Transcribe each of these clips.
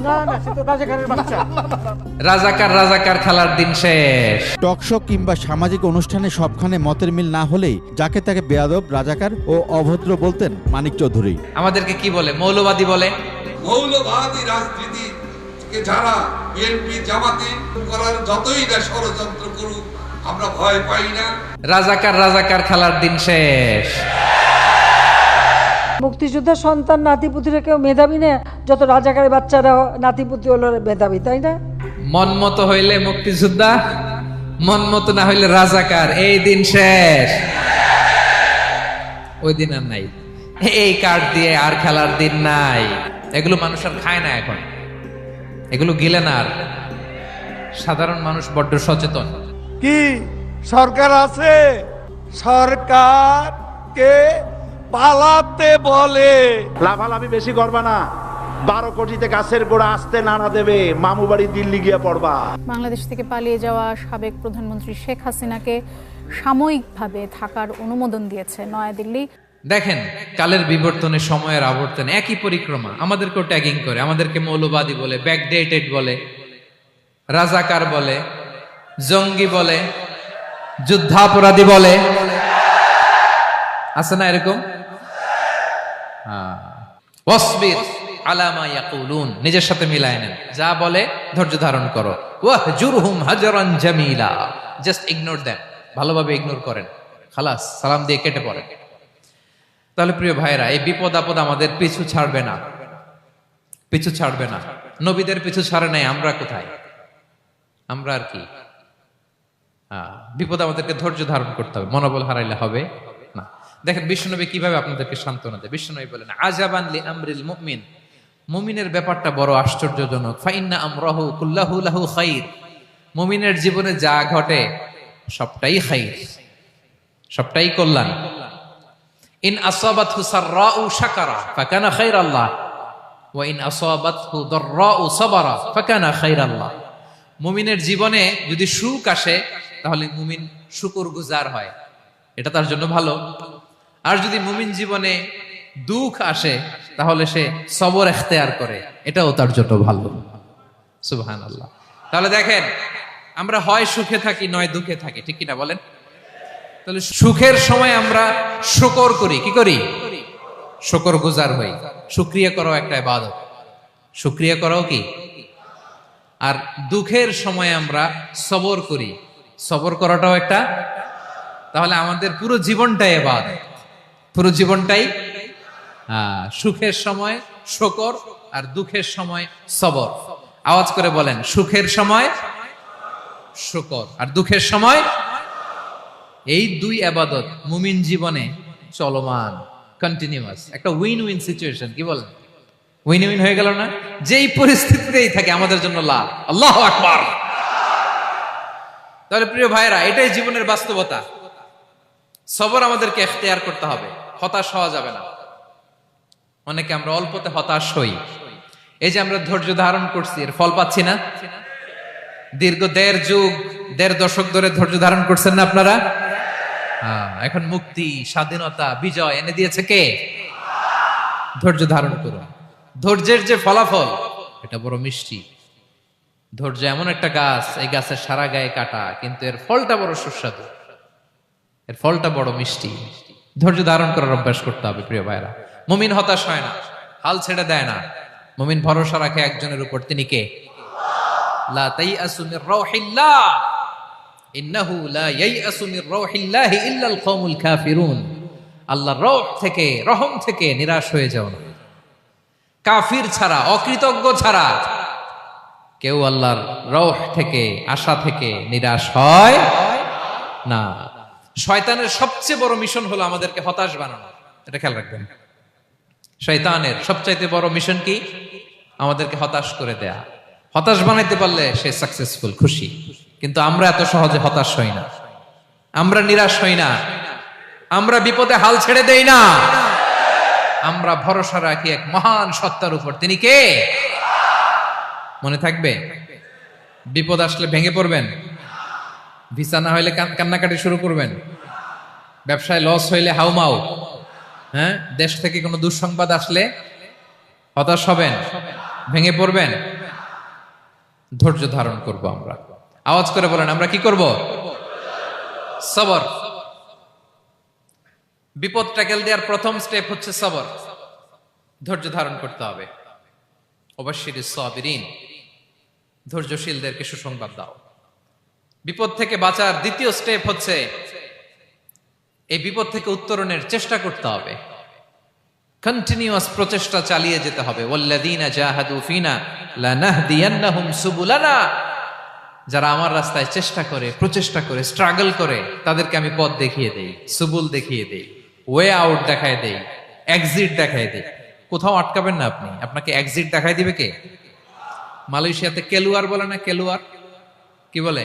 না না, সে তো রাজাকারের বাচ্চা। রাজাকার রাজাকার খেলার দিন শেষ। টকশো কিংবা সামাজিক অনুষ্ঠানে সবখানে মতের মিল না হলেই যাকে তাকে বেয়াদব, রাজাকার ও অভদ্র বলতেন মানিক চৌধুরী। আমাদেরকে কি বলে? মৌলবাদী বলে। মৌলবাদী রাজনীতিকে যারা বিএনপি জামাতে করার যতই না ষড়যন্ত্র করুক, আমরা ভয় পাই না। রাজাকার রাজাকার খেলার দিন শেষ। মুক্তিযোদ্ধার সন্তান নাতিপুতিরা কেউ মেধাবী না, যত রাজাকারের বাচ্চারা নাতিপুতি হলো মেধাবী, তাই না? মন মতো হইলে মুক্তিযোদ্ধা, মন মতো না হইলে রাজাকার। এই দিন শেষ, ওই দিন আর নাই। এই কার্ড দিয়ে আর খেলার দিন নাই। এগুলো মানুষ আর খায় না এখন, এগুলো গিলে না আর। সাধারণ মানুষ বড্ড সচেতন। কি সরকার আছে? সরকারকে পালাতে বলে। লাফালাফি বেশি করবা না। 12 কোটিতে গাছের গোড়া আসতে নাড়া দেবে, মামু বাড়ি দিল্লি গিয়ে পড়বা। বাংলাদেশ থেকে পালিয়ে যাওয়া সাবেক প্রধানমন্ত্রী শেখ হাসিনাকে সাময়িকভাবে থাকার অনুমোদন দিয়েছে নয়াদিল্লি। দেখেন, কালের বিবর্তনে সময়ের আবর্তনে একই পরিক্রমা। আমাদেরকেও ট্যাগিং করে, আমাদেরকে মৌলবাদী বলে, ব্যাকডেটেড বলে, রাজাকার বলে, জঙ্গি বলে, যুদ্ধাপরাধী বলে। আছে না এরকম? ওয়াসবির আলা মা ইয়াকুলুন, নিজের সাথে মিলায় নেন। যা বলে ধৈর্য ধারণ করো। ওয়াহজুরহুম হাজরান জামিলা, জাস্ট ইগনোর দেম, ভালোভাবে ইগনোর করেন, খালাস, সালাম দিয়ে কেটে পড়েন। তাহলে প্রিয় ভাইরা, এই বিপদ আপদ আমাদের পিছু ছাড়বে না, পিছু ছাড়বে না। নবীদের পিছু ছাড়ে নাই, আমরা কোথায়? আমরা আর কি? বিপদ আমাদেরকে ধৈর্য ধারণ করতে হবে, মনোবল হারাইলে হবে না। দেখেন বিশ্বনবী কিভাবে আপনাদেরকে সান্ত্বনা দেয়। বিশ্বনবী বলেন, আজাবান লি আমরিল মুমিন, মুমিনের ব্যাপারটা বড় আশ্চর্যজনক। ফাইন্না আমরাহু কুল্লাহু লাহু খাইর, মুমিনের জীবনে যা ঘটে সবটাই খাইর, সবটাই কল্যাণ। ইন আসাবাতহু সাররাউ শাকারা ফাকানা খাইরাল্লাহ ওয়া ইন আসাবাতহু দাররাউ সাবারা ফাকানা খাইরাল্লাহ। মুমিনের জীবনে যদি সুখ আসে তাহলে মুমিন শুকরগুজার হয়, এটা তার জন্য ভালো। আর যদি মুমিন জীবনে দুঃখ আসে তাহলে সে সবর ইখতিয়ার করে, এটাও তার জন্য ভালো। সুবহানাল্লাহ। তাহলে দেখেন, আমরা হয় সুখে থাকি নয় দুঃখে থাকি, ঠিক কিনা বলেন? তাহলে সুখের সময় আমরা শুকর করি, কি করি? শুকরগুজার হই। শুকরিয়া করাও একটা ইবাদত, শুকরিয়া করাও কি? আর দুঃখের সময় আমরা সবর করি, সবর করাটাও একটা। তাহলে আমাদের পুরো জীবনটাই ইবাদত, পুরো জীবনটাই সুখের সময় শুকর আর দুঃখের সময় সবর। আওয়াজ করে বলেন, সুখের সময় শুকর আর দুঃখের সময়। এই দুই ইবাদত মুমিন জীবনে চলমান, কন্টিনিউয়াস, একটা উইন উইন সিচুয়েশন। কি বলেন? উইন উইন হয়ে গেল না? যেই পরিস্থিতিতেই থাকে আমাদের জন্য লাভ। আল্লাহু আকবার। তাহলে প্রিয় ভাইরা, এটাই জীবনের বাস্তবতা। সবর আমাদেরকে ইখতিয়ার করতে হবে, হতাশ হওয়া যাবে না। অনেকে আমরা অল্পতে হতাশ হই। এই যে আমরা ধৈর্য ধারণ করছি, এর ফল পাচ্ছি না। দীর্ঘ 1.5 যুগ 1.5 দশক ধরে ধৈর্য ধারণ করছেন না আপনারা? এখন মুক্তি, স্বাধীনতা, বিজয় এনে দিয়েছে কে? ধৈর্য ধারণ করুন। ধৈর্যের যে ফলাফল, এটা বড় মিষ্টি। ধৈর্য এমন একটা গাছ, এই গাছের সারা গায়ে কাটা, কিন্তু এর ফলটা বড় সুস্বাদু, এর ফলটা বড় মিষ্টি। ধৈর্য ধারণ করার অভ্যাস করতে হবে প্রিয় ভাইরা। মুমিন হতাশ হয় না, হাল ছেড়ে দেয় না। মুমিন ভরসা রাখে একজনের উপর, তিনি কে? লা তাইয়াসু মির রাউহিল্লাহ ইন্নাহু লা ইয়াইয়াসু মির রাউহিল্লাহি ইল্লাল কওমুল কাফিরুন। আল্লাহর রহ থেকে, রহম থেকে নিরাশ হয়ে যাও না। কাফির ছাড়া, অকৃতজ্ঞ ছাড়া কেউ আল্লাহর রহ থেকে, আশা থেকে নিরাশ হয় না। শয়তানের সবচেয়ে বড় মিশন হলো আমাদেরকে হতাশ বানানো, এটা খেয়াল রাখবেন। শয়তানের সবচাইতে বড় মিশন কি? আমাদেরকে হতাশ করে দেয়া। হতাশ বানাইতে পারলে সে সাকসেসফুল, খুশি। কিন্তু আমরা এত সহজে হতাশ হই না, আমরা নিরাশ হই না, আমরা বিপদে হাল ছেড়ে দেই না। আমরা ভরসা রাখি এক মহান সত্তার উপর, তিনি কে? মনে থাকবে? বিপদ আসলে ভেঙে পড়বেন, ভিসা না হইলে কান্নাকাটি শুরু করবেন, ব্যবসায় লস হইলে হাউমাউ, দেশ থেকে কোনো দুঃসংবাদ আসলে হতাশ হবেন। ভেঙে পড়বেন? ধৈর্য ধারণ করব আমরা। আওয়াজ করে বলেন, আমরা কি করব? সবর। বিপদ ট্যাকেল দেওয়ার প্রথম স্টেপ হচ্ছে সবর। ধৈর্য ধারণ করতে হবে। অবশ্যই সাবিরিন, ধৈর্যশীলদেরকে সুসংবাদ দাও। বিপদ থেকে বাঁচার দ্বিতীয় স্টেপ হচ্ছে এই বিপদ থেকে উত্তরণের চেষ্টা করতে হবে। কন্টিনিউয়াস প্রচেষ্টা চালিয়ে যেতে হবে। ওয়াল্লাযীনা জাহাদু ফিনা লানাহদিয়ান্নাহুম সুবুলানা, যারা আমার রাস্তায় চেষ্টা করে, প্রচেষ্টা করে, স্ট্রাগল করে, তাদেরকে আমি পথ দেখিয়ে দেই, সুবুল দেখিয়ে দেই, ওয়ে আউট দেখায় দেই, এক্সিট দেখায় দেই। কোথাও আটকাবেন না আপনি, আপনাকে এক্সিট দেখায় দিবে কে? মালয়েশিয়াতে কেলুয়ার বলে না? কেলুয়ার কি বলে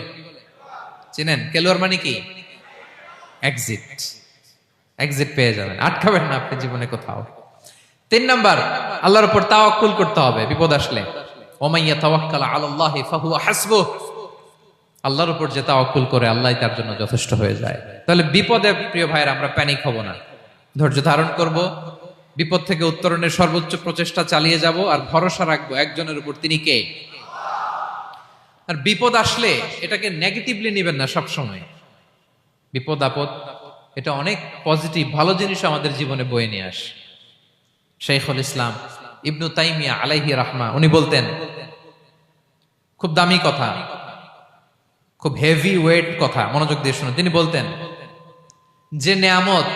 চিনেন? কেলুয়ার মানে কি? এক্সিট। এক্সিট পেয়ে যাবেন, আটকাবেন না আপনি জীবনে কোথাও। 3 নাম্বার, আল্লাহর উপর তাওয়াক্কুল করতে হবে বিপদ আসলে। ওমাইয়া তাওয়াক্কাল আলাল্লাহি ফাহুয়া হাসবুহ, আল্লাহর উপর যে তাওয়াক্কুল করে আল্লাহই তার জন্য যথেষ্ট হয়ে যায়। তাহলে বিপদে প্রিয় ভাইয়ের আমরা প্যানিক হব না, ধৈর্য ধারণ করব, বিপদ থেকে উত্তরণের সর্বোচ্চ প্রচেষ্টা চালিয়ে যাব, আর ভরসা রাখবো একজনের উপর, তিনি কে? আর বিপদ আসলে এটাকে নেগেটিভলি নেবেন না সব সময়। বিপদ আপদ এটা অনেক পজিটিভ ভালো জিনিস আমাদের জীবনে বয়ে নিয়ে আসে। শাইখুল ইসলাম ইবনু তাইমিয়া আলাইহি রাহমা উনি বলতেন, খুব দামি কথা, খুব হেভি ওয়েট কথা, মনোযোগ দিয়ে শুনুন। তিনি বলতেন, যে নেয়ামত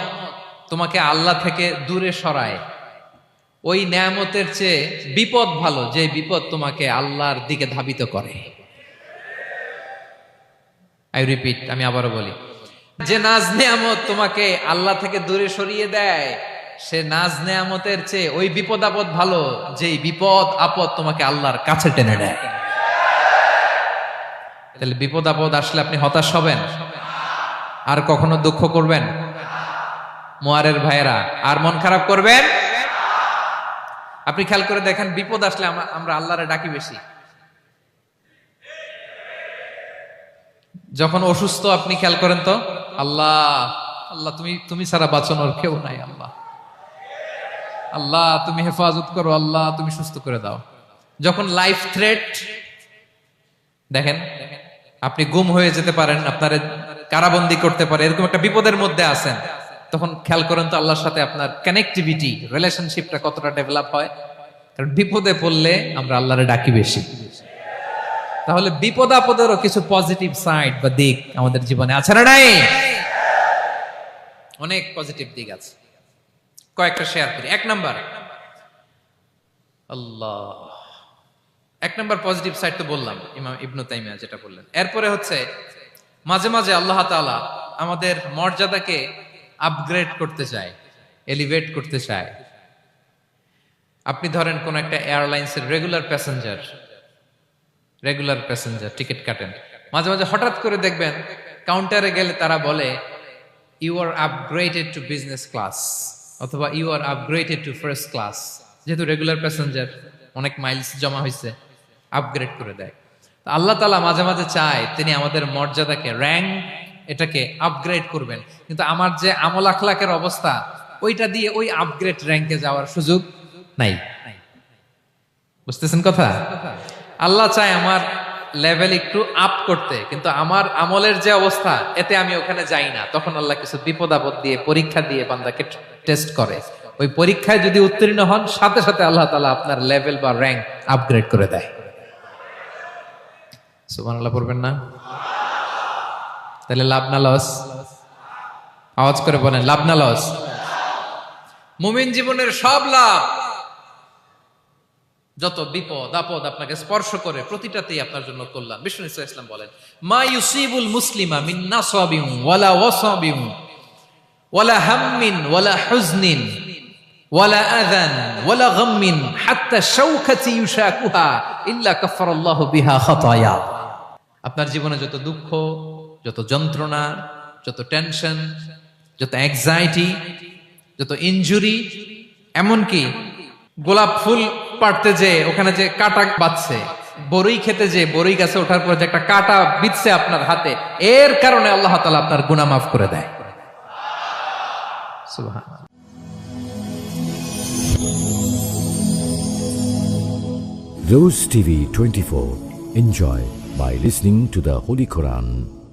তোমাকে আল্লাহ থেকে দূরে সরায়, ওই নেয়ামতের চেয়ে বিপদ ভালো যে বিপদ তোমাকে আল্লাহর দিকে ধাবিত করে। আই রিপিট, আমি আবারও বলি, যে নাজ নেয়ামত তোমাকে আল্লাহ থেকে দূরে সরিয়ে দেয়, সে নাজ নেয়ামতের চেয়ে ওই বিপদ আপদ ভালো যেই বিপদ আপদ তোমাকে আল্লাহর কাছে টেনে নেয়। তাহলে বিপদ আপদ আসলে আপনি হতাশ হবেন? আর কখনো দুঃখ করবেন? মোয়ারের ভাইয়েরা, আর মন খারাপ করবেন? আপনি খেয়াল করে দেখেন, বিপদ আসলে আমরা আল্লাহরে ডাকি বেশি। যখন অসুস্থ আপনি খেয়াল করেন তো, আল্লাহ আল্লাহ তুমি ছাড়া বাঁচানোর কেউ নাই, আল্লাহ আল্লাহ তুমি হেফাজত করো, আল্লাহ তুমি সুস্থ করে দাও। যখন লাইফ থ্রেট, দেখেন আপনি গুম হয়ে যেতে পারেন, আপনার কারাবন্দী করতে পারে, এরকম একটা বিপদের মধ্যে আছেন, তখন খেয়াল করেন তো আল্লাহর সাথে আপনার কানেক্টিভিটি, রিলেশনশিপটা কতটা ডেভেলপ হয়। কারণ বিপদে পড়লে আমরা আল্লাহরে ডাকি বেশি। তাহলে বিপদ আপদেরও কিছু পজিটিভ সাইড বা দিক আমাদের জীবনে আছে না নাই? অনেক পজিটিভ দিক আছে, কয়েকটা শেয়ার করি। 1 নাম্বার, আল্লাহ 1 নাম্বার পজিটিভ সাইড তো বললাম, ইমাম ইবনু তাইমিয়া যেটা বললেন। এরপরে হচ্ছে মাঝে মাঝে আল্লাহ তাআলা আমাদের মর্যাদাকে আপগ্রেড করতে চায়, এলিভেট করতে চায়। আপনি ধরেন কোন একটা এয়ারলাইন্সের রেগুলার প্যাসেঞ্জার টিকিট কাটেন, মাঝে মাঝে হঠাৎ করে দেখবেন কাউন্টারে গেলে তারা বলে you are upgraded to business class, অথবা you are upgraded to first class. যেহেতু রেগুলার প্যাসেঞ্জার, অনেক মাইলস জমা হয়েছে, আপগ্রেড করে দেয়। আল্লাহ তাআলা মাঝে মাঝে চায় তিনি আমাদের মর্যাদাকে, র্যাঙ্ক এটাকে আপগ্রেড করবেন, কিন্তু আমার যে আমল আখলাকের অবস্থা, ওইটা দিয়ে ওই আপগ্রেড র্যাঙ্কে যাওয়ার সুযোগ নাই। বুঝতেছেন কথা? আল্লাহ চায় আমার লেভেল একটু আপ করতে, কিন্তু আমার আমলের যে অবস্থা, এতে আমি ওখানে যাই না। তখন আল্লাহ কিছু বিপদ আপদ দিয়ে, পরীক্ষা দিয়ে বান্দাকে টেস্ট করে। ওই পরীক্ষায় যদি উত্তীর্ণ হন, সাথে সাথে আল্লাহ তাআলা আপনার লেভেল বা র্যাঙ্ক আপগ্রেড করে দেয়। সুবহানাল্লাহ পড়বেন না? তাহলে লাভ না লস? আওয়াজ করে বলেন, লাভ না লস? মুমিন জীবনের সব লাভ। যত বিপদ আপদ আপনাকে স্পর্শ করে, প্রতিটাতেই আপনার জন্য কল্যাণ। বিষ্ণু ইসলাম বলেন, মা ইউসিবুল মুসলিমা মিন নাসাবিন ওয়ালা ওয়াসাবিন ওয়ালা হাম্মিন ওয়ালা হুজনিন ওয়ালা আযান ওয়ালা গাম্মিন হাত্তা শাওকাতি ইউশাকুহা ইল্লা কাফারাল্লাহু বিহা খাতায়া। আপনার জীবনে যত দুঃখ, যত যন্ত্রণা, যত টেনশন, যত অ্যাংজাইটি, যত ইনজুরি, এমনকি গোলাপ ফুল পাড়তে যে ওখানে যে কাটা বাঁধছে, বরই খেতে যে বরই গাছে ওঠার পর যে একটা কাটা বিঁধছে আপনার হাতে, এর কারণে আল্লাহ তাআলা আপনার গুনাহ মাফ করে দেয়। সুবহানাল্লাহ। Rose TV 24. Enjoy by listening to the Holy Quran.